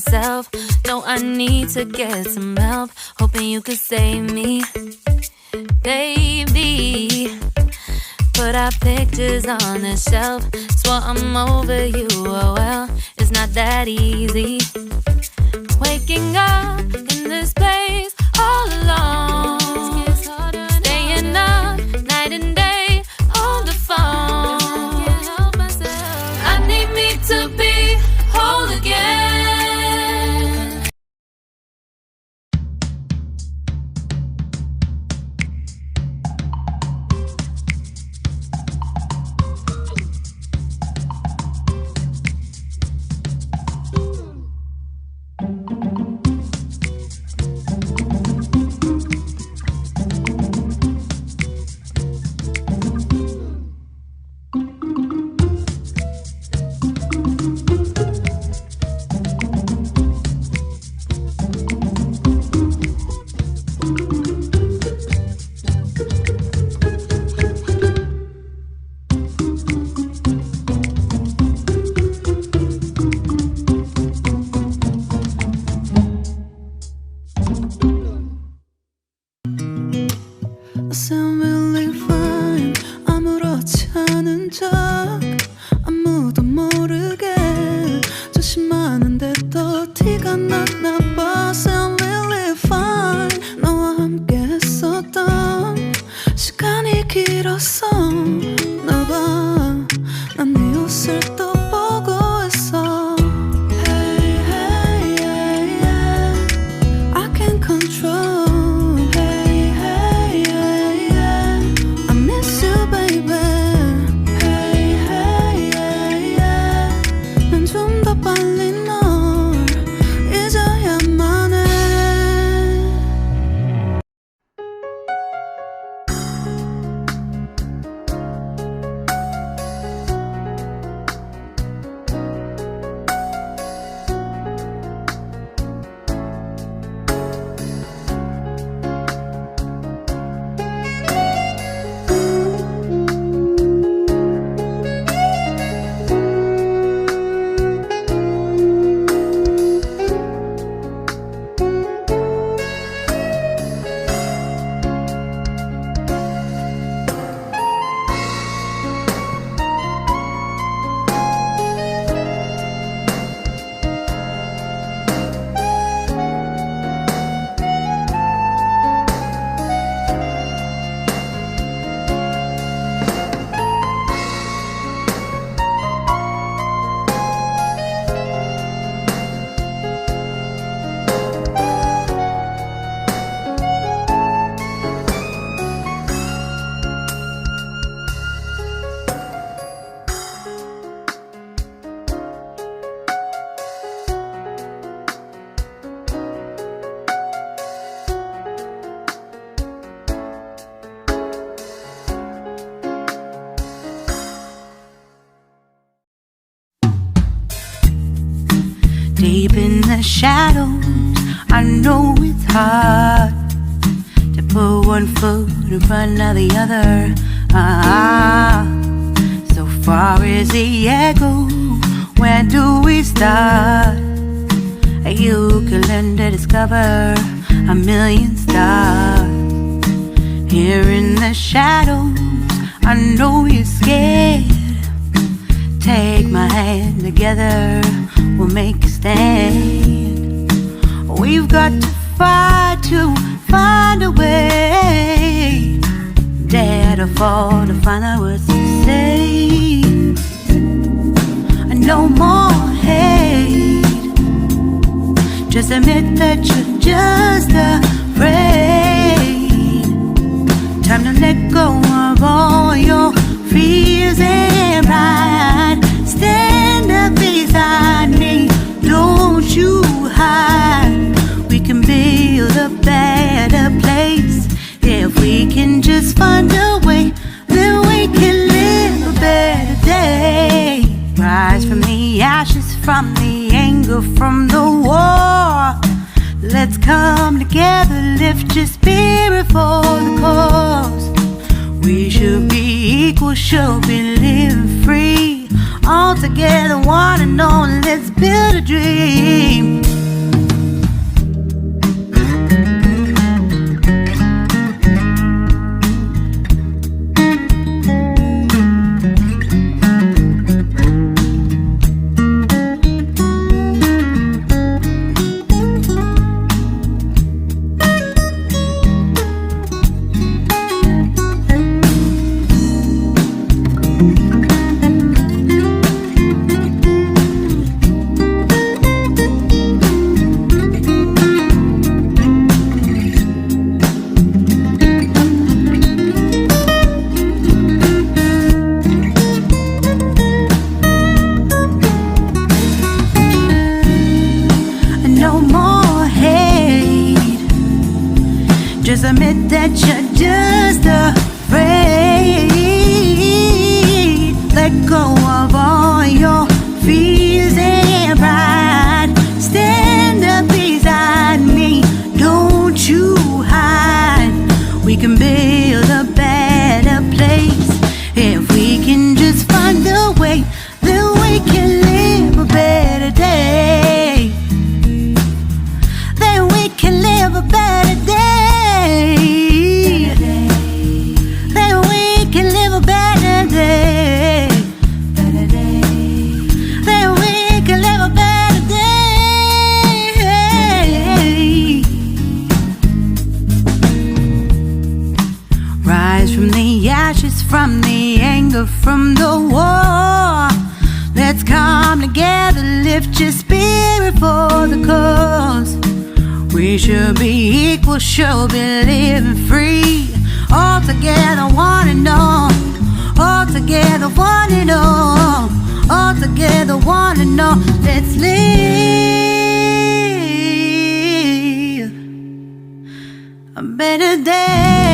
myself. No, I need to get some help. Hoping you could save me, baby. Put our pictures on the shelf. Swore I'm over you, oh well, it's not that easy. Waking up in this place all alone, staying up night and day on the phone. I need me to be whole again. Deep in the shadows, I know it's hard to put one foot in front of the other. So far as the echo, where do we start? You can learn to discover a million stars. Here in the shadows, I know you're scared. Take my hand, together we'll make a stand. We've got to fight to find a way. Dare to fall to find out what to say. No more hate. Just admit that you're just afraid. Time to let go of all your fears and pride. Stand up beside me, don't you hide. We can build a better place. If we can just find a way, then we can live a better day. Rise from the ashes, from the anger, from the war. Let's come together, lift your spirit for the cause. We should be equal, should be living free. All together, one and all, let's build a dream. Just admit that you're just afraid. Let go of all your fears and pride. Stand up beside me, don't you hide. We can build a better place if we can just find a way. Then we can live a better day. Then we can live a better day. Then we can live a better day. Then we can live a better day. Rise from the ashes, from the anger, from the war. Let's come together, lift your spirit for the cause. We should be equal, should be living free. All together, one and all. All together, one and all. All together, one and all. Let's live a better day.